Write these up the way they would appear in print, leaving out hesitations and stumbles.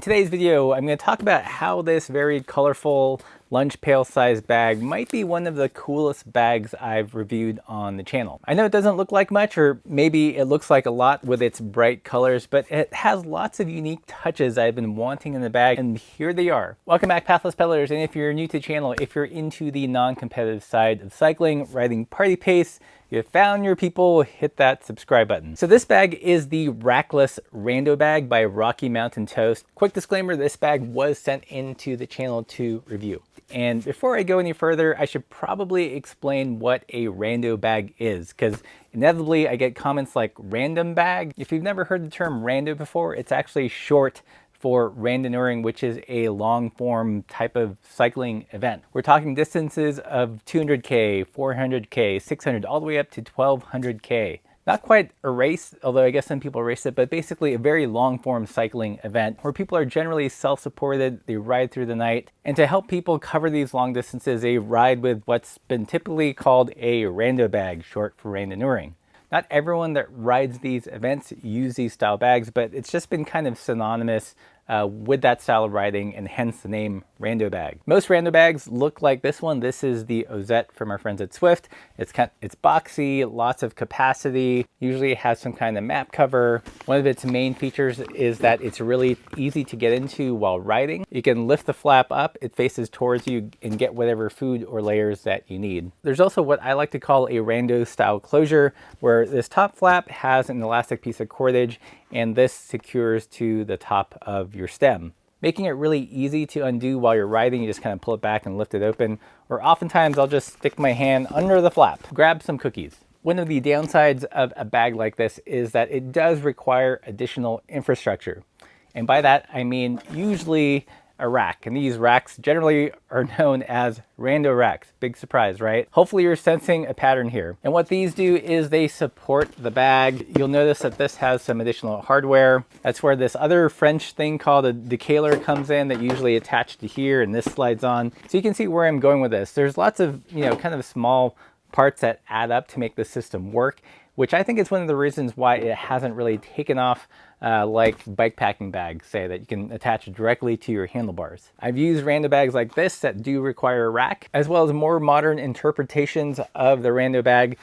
Today's video, I'm going to talk about how this very colorful lunch pail sized bag might be one of the coolest bags I've reviewed on the channel. I know it doesn't look like much, or maybe it looks like a lot with its bright colors, but it has lots of unique touches I've been wanting in the bag, and here they are. Welcome back, Pathless Peddlers, and if you're new to the channel, if you're into the non-competitive side of cycling, riding party pace, you found your people, hit that subscribe button. So this bag is the Rackless Rando bag by Rocky Mountain Toast. Quick disclaimer, this bag was sent into the channel to review. And before I go any further, I should probably explain what a Rando bag is, because inevitably I get comments like random bag. If you've never heard the term Rando before, it's actually short for randonneuring, which is a long form type of cycling event. We're talking distances of 200K, 400K, 600, all the way up to 1200K. Not quite a race, although I guess some people race it, but basically a very long form cycling event where people are generally self-supported, they ride through the night. And to help people cover these long distances, they ride with what's been typically called a rando bag, short for randonneuring. Not everyone that rides these events use these style bags, but it's just been kind of synonymous with that style of riding, and hence the name Rando bag. Most Rando bags look like this one. This is the Ozette from our friends at Swift. It's boxy, lots of capacity, usually it has some kind of map cover. One of its main features is that it's really easy to get into while riding. You can lift the flap up, it faces towards you, and get whatever food or layers that you need. There's also what I like to call a Rando style closure, where this top flap has an elastic piece of cordage, and this secures to the top of your stem, making it really easy to undo while you're riding. You just kind of pull it back and lift it open, or oftentimes I'll just stick my hand under the flap, grab some cookies. One of the downsides of a bag like this is that it does require additional infrastructure. And by that, I mean usually a rack. And these racks generally are known as Rando racks. Big surprise, right? Hopefully you're sensing a pattern here. And what these do is they support the bag. You'll notice that this has some additional hardware. That's where this other French thing called a decaler comes in, that usually attached to here, and this slides on. So you can see where I'm going with this. There's lots of, kind of small parts that add up to make the system work, which I think is one of the reasons why it hasn't really taken off like bike packing bags, say, that you can attach directly to your handlebars. I've used Rando bags like this that do require a rack, as well as more modern interpretations of the Rando bag,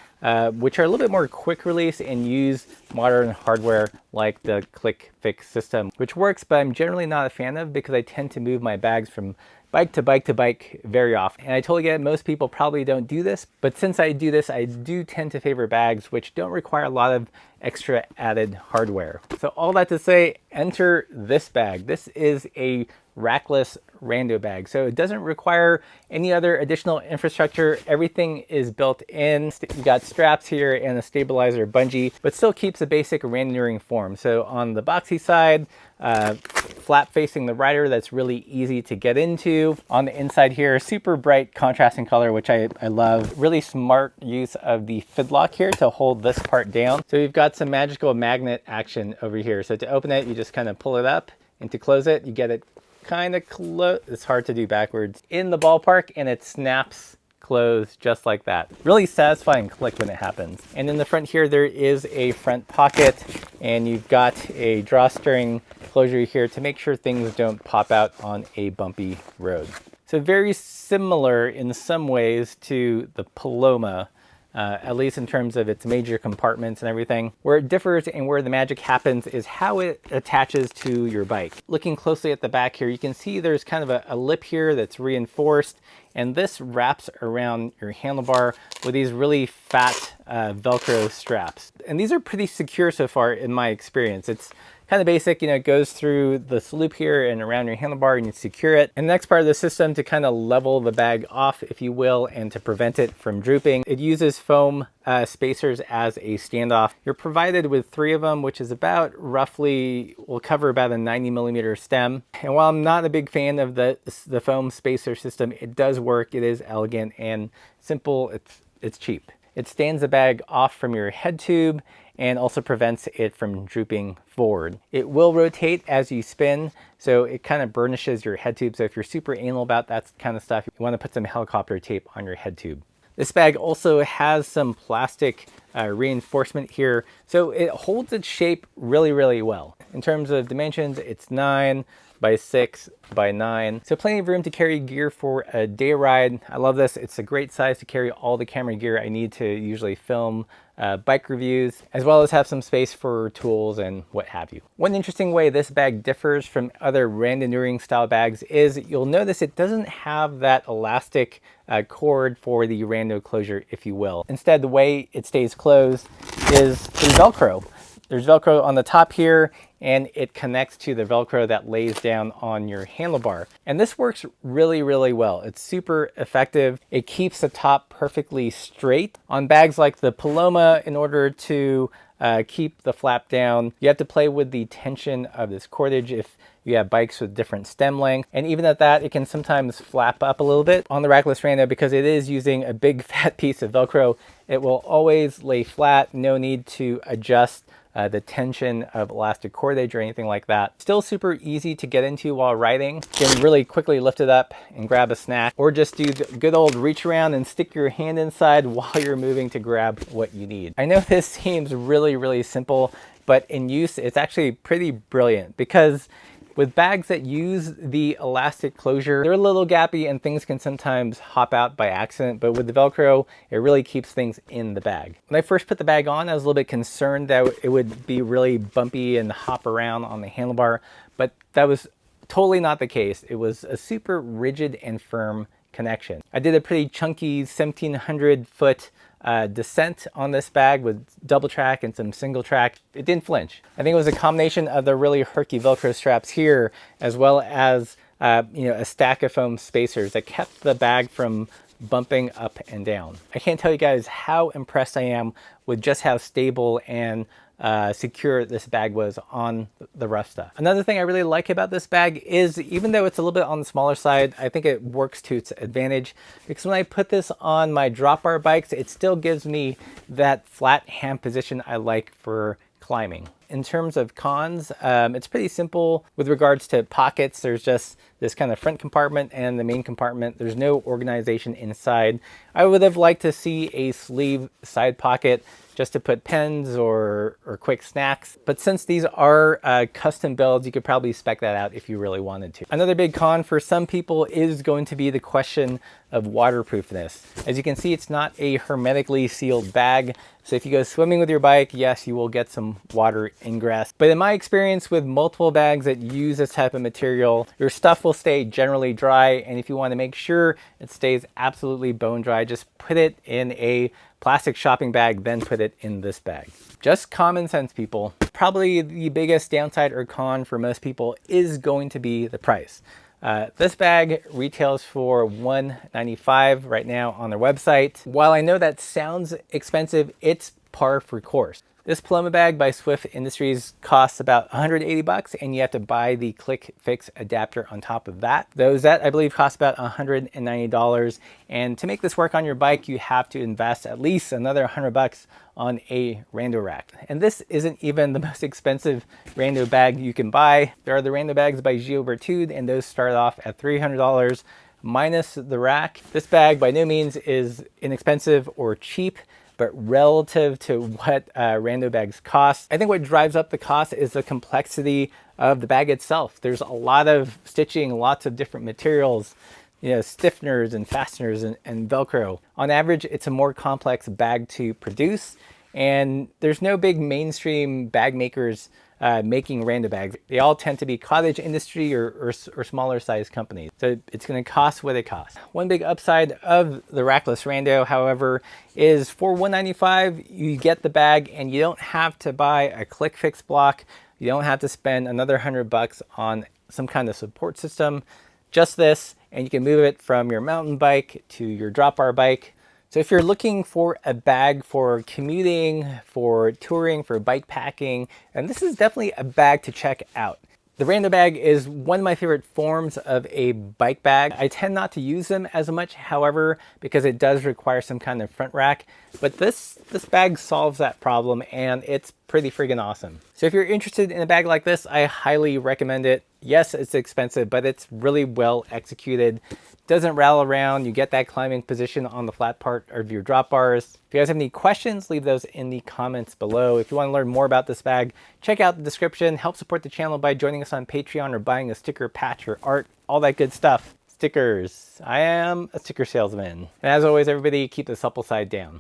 which are a little bit more quick release and use modern hardware like the Click Fix system, which works, but I'm generally not a fan of because I tend to move my bags from bike to bike to bike very often. And I totally get it, most people probably don't do this, but since I do this, I do tend to favor bags which don't require a lot of extra added hardware. So all that to say, enter this bag. This is a Rackless Rando bag. So it doesn't require any other additional infrastructure. Everything is built in. You got straps here and a stabilizer bungee, but still keeps the basic randonneuring form. So on the boxy side, flap facing the rider, that's really easy to get into. On the inside here, super bright contrasting color, which I love. Really smart use of the fidlock here to hold this part down. So you've got some magical magnet action over here. So to open it, you just kind of pull it up, and to close it, you get it kind of close. It's hard to do backwards. In the ballpark, and it snaps closed just like that. Really satisfying click when it happens. And in the front here, there is a front pocket, and you've got a drawstring closure here to make sure things don't pop out on a bumpy road. So very similar in some ways to the Paloma, at least in terms of its major compartments and everything. Where it differs and where the magic happens is how it attaches to your bike. Looking closely at the back here, you can see there's kind of a lip here that's reinforced, and this wraps around your handlebar with these really fat Velcro straps. And these are pretty secure so far in my experience. It's kind of basic, it goes through this loop here and around your handlebar, and you secure it. And the next part of the system to kind of level the bag off, if you will, and to prevent it from drooping, it uses foam spacers as a standoff. You're provided with 3 of them, which is about roughly, will cover about a 90mm stem. And while I'm not a big fan of the foam spacer system, it does work. It is elegant and simple. It's cheap. It stands the bag off from your head tube and also prevents it from drooping forward. It will rotate as you spin, so it kind of burnishes your head tube. So if you're super anal about that kind of stuff, you want to put some helicopter tape on your head tube. This bag also has some plastic reinforcement here, so it holds its shape really, really well. In terms of dimensions, it's 9 by 6 by 9. So plenty of room to carry gear for a day ride. I love this. It's a great size to carry all the camera gear I need to usually film bike reviews, as well as have some space for tools and what have you. One interesting way this bag differs from other randonneuring style bags is you'll notice it doesn't have that elastic cord for the rando closure, if you will. Instead, the way it stays closed is through Velcro. There's Velcro on the top here, and it connects to the Velcro that lays down on your handlebar. And this works really, really well. It's super effective. It keeps the top perfectly straight. On bags like the Paloma, in order to keep the flap down, you have to play with the tension of this cordage if you have bikes with different stem length. And even at that, it can sometimes flap up a little bit. On the Rackless Rando, because it is using a big fat piece of Velcro, it will always lay flat. No need to adjust the tension of elastic cordage or anything like that. Still super easy to get into while riding. You can really quickly lift it up and grab a snack, or just do the good old reach around and stick your hand inside while you're moving to grab what you need. I know this seems really, really simple, but in use, it's actually pretty brilliant, because with bags that use the elastic closure, they're a little gappy and things can sometimes hop out by accident, but with the Velcro, it really keeps things in the bag. When I first put the bag on, I was a little bit concerned that it would be really bumpy and hop around on the handlebar, but that was totally not the case. It was a super rigid and firm connection. I did a pretty chunky 1,700 foot descent on this bag with double track and some single track. It didn't flinch. I think it was a combination of the really herky Velcro straps here, as well as a stack of foam spacers that kept the bag from bumping up and down. I can't tell you guys how impressed I am with just how stable and secure this bag was on the rough stuff. Another thing I really like about this bag is, even though it's a little bit on the smaller side, I think it works to its advantage, because when I put this on my drop bar bikes, it still gives me that flat hand position I like for climbing. In terms of cons, it's pretty simple with regards to pockets. There's just this kind of front compartment and the main compartment. There's no organization inside. I would have liked to see a sleeve side pocket just to put pens or quick snacks. But since these are custom builds, you could probably spec that out if you really wanted to. Another big con for some people is going to be the question of waterproofness. As you can see, it's not a hermetically sealed bag. So if you go swimming with your bike, yes, you will get some water ingress. But in my experience with multiple bags that use this type of material, your stuff will stay generally dry. And if you want to make sure it stays absolutely bone dry, just put it in a plastic shopping bag, then put it in this bag. Just common sense, people. Probably the biggest downside or con for most people is going to be the price. This bag retails for $195 right now on their website. While I know that sounds expensive, it's par for course. This Paloma bag by Swift Industries costs about 180 bucks, and you have to buy the Click Fix adapter on top of that. Those that I believe cost about $190. And to make this work on your bike, you have to invest at least another 100 bucks on a Rando rack. And this isn't even the most expensive Rando bag you can buy. There are the Rando bags by Gio Bertude, and those start off at $300 minus the rack. This bag by no means is inexpensive or cheap, but relative to what Rando bags cost, I think what drives up the cost is the complexity of the bag itself. There's a lot of stitching, lots of different materials, stiffeners and fasteners and Velcro. On average, it's a more complex bag to produce, and there's no big mainstream bag makers making Rando bags. They all tend to be cottage industry or smaller size companies. So it's going to cost what it costs. One big upside of the Rackless Rando, however, is for $195, you get the bag and you don't have to buy a Click Fix block. You don't have to spend another 100 bucks on some kind of support system. Just this, and you can move it from your mountain bike to your drop bar bike. So if you're looking for a bag for commuting, for touring, for bike packing, and this is definitely a bag to check out. The Rando bag is one of my favorite forms of a bike bag. I tend not to use them as much, however, because it does require some kind of front rack. But this bag solves that problem, and it's pretty friggin' awesome. So if you're interested in a bag like this, I highly recommend it. Yes, it's expensive, but it's really well executed. Doesn't rattle around. You get that climbing position on the flat part of your drop bars. If you guys have any questions, leave those in the comments below. If you want to learn more about this bag, check out the description. Help support the channel by joining us on Patreon or buying a sticker, patch, or art, all that good stuff. Stickers. I am a sticker salesman. And as always, everybody, keep the supple side down.